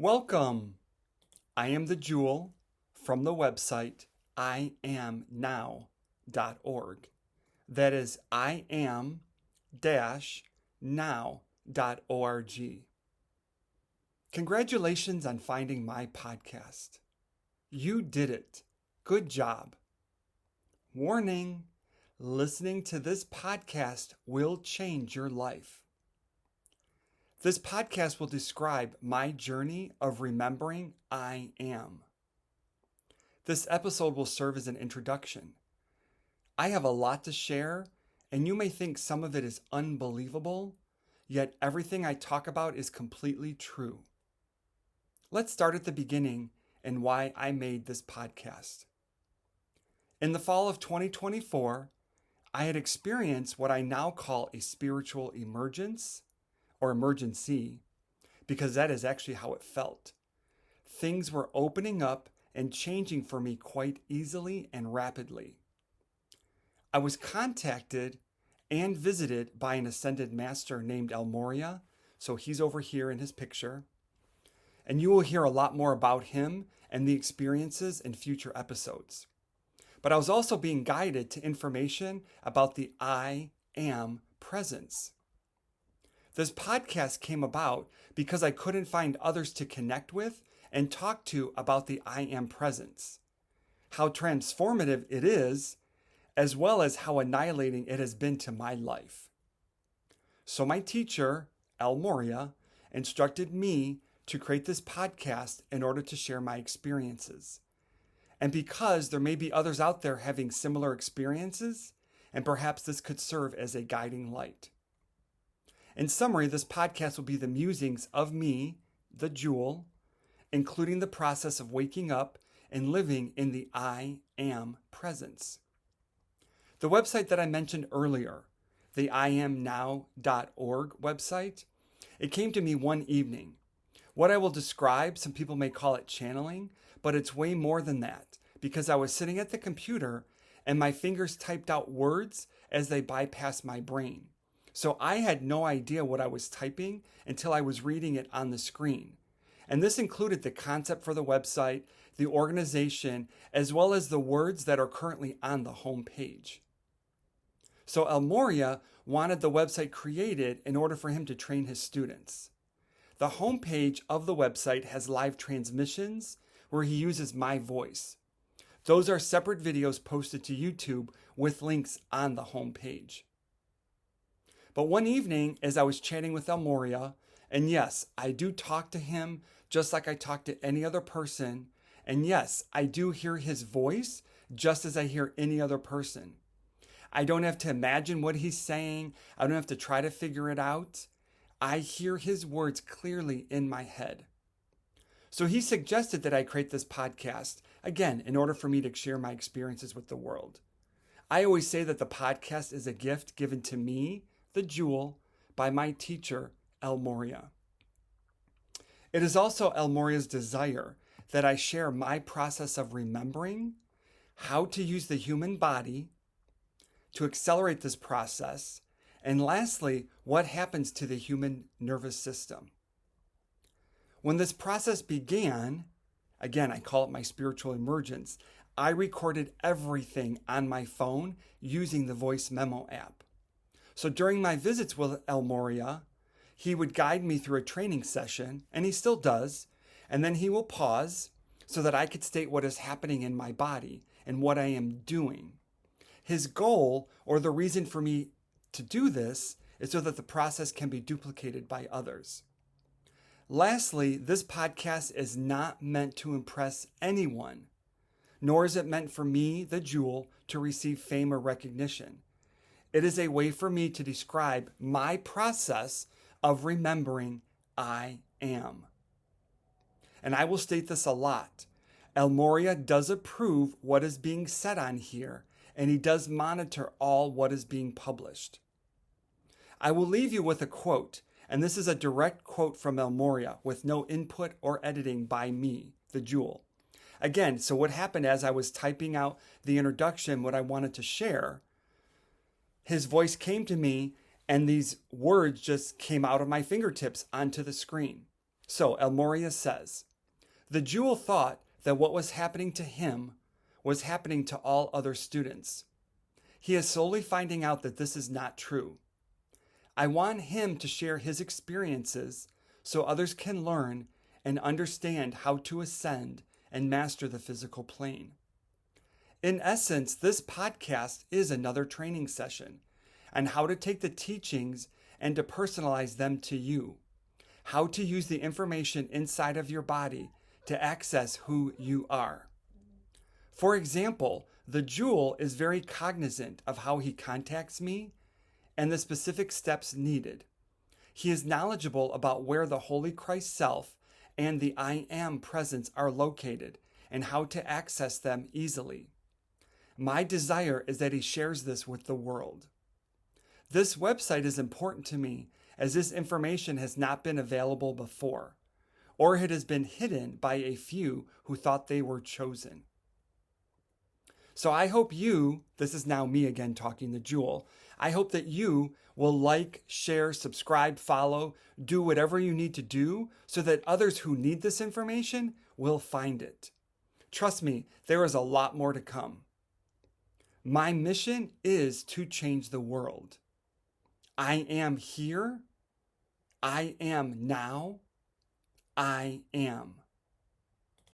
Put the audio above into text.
Welcome. I am the Jewell from the website iamnow.org. That is iam-now.org. Congratulations on finding my podcast. You did it. Good job. Warning, listening to this podcast will change your life. This podcast will describe my journey of remembering I am. This episode will serve as an introduction. I have a lot to share, and you may think some of it is unbelievable, yet everything I talk about is completely true. Let's start at the beginning and why I made this podcast. In the fall of 2024, I had experienced what I now call a spiritual emergence or emergency, because that is actually how it felt. Things were opening up and changing for me quite easily and rapidly. I was contacted and visited by an Ascended Master named El Morya, so he's over here in his picture. And you will hear a lot more about him and the experiences in future episodes. But I was also being guided to information about the I am presence. This podcast came about because I couldn't find others to connect with and talk to about the I am presence, how transformative it is, as well as how annihilating it has been to my life. So my teacher, El Morya, instructed me to create this podcast in order to share my experiences. And because there may be others out there having similar experiences, and perhaps this could serve as a guiding light. In summary, this podcast will be the musings of me, the Jewell, including the process of waking up and living in the I am presence. The website that I mentioned earlier, the iamnow.org website, it came to me one evening. What I will describe, some people may call it channeling, but it's way more than that, because I was sitting at the computer and my fingers typed out words as they bypassed my brain. So I had no idea what I was typing until I was reading it on the screen. And this included the concept for the website, the organization, as well as the words that are currently on the home page. So El Morya wanted the website created in order for him to train his students. The home page of the website has live transmissions where he uses my voice. Those are separate videos posted to YouTube with links on the home page. But one evening, as I was chatting with El Morya, and yes, I do talk to him just like I talk to any other person, and yes, I do hear his voice just as I hear any other person. I don't have to imagine what he's saying. I don't have to try to figure it out. I hear his words clearly in my head. So he suggested that I create this podcast, again, in order for me to share my experiences with the world. I always say that the podcast is a gift given to me, the Jewell, by my teacher, El Morya. It is also El Morya's desire that I share my process of remembering, how to use the human body to accelerate this process, and lastly, what happens to the human nervous system. When this process began, again, I call it my spiritual emergence, I recorded everything on my phone using the voice memo app. So during my visits with El Morya, he would guide me through a training session, and he still does, and then he will pause so that I could state what is happening in my body and what I am doing. His goal, or the reason for me to do this, is so that the process can be duplicated by others. Lastly, this podcast is not meant to impress anyone, nor is it meant for me, the Jewell, to receive fame or recognition. It is a way for me to describe my process of remembering I am. And I will state this a lot. El Morya does approve what is being said on here, and he does monitor all what is being published. I will leave you with a quote, and this is a direct quote from El Morya with no input or editing by me, the Jewell. Again, so what happened as I was typing out the introduction, what I wanted to share, his voice came to me and these words just came out of my fingertips onto the screen. So El Morya says, the Jewell thought that what was happening to him was happening to all other students. He is slowly finding out that this is not true. I want him to share his experiences so others can learn and understand how to ascend and master the physical plane. In essence, this podcast is another training session on how to take the teachings and to personalize them to you, how to use the information inside of your body to access who you are. For example, the Jewell is very cognizant of how he contacts me and the specific steps needed. He is knowledgeable about where the Holy Christ Self and the I Am presence are located and how to access them easily. My desire is that he shares this with the world. This website is important to me as this information has not been available before, or it has been hidden by a few who thought they were chosen. So I hope you, this is now me again talking to Jewell, I hope that you will like, share, subscribe, follow, do whatever you need to do so that others who need this information will find it. Trust me, there is a lot more to come. My mission is to change the world. I am here. I am now. I am.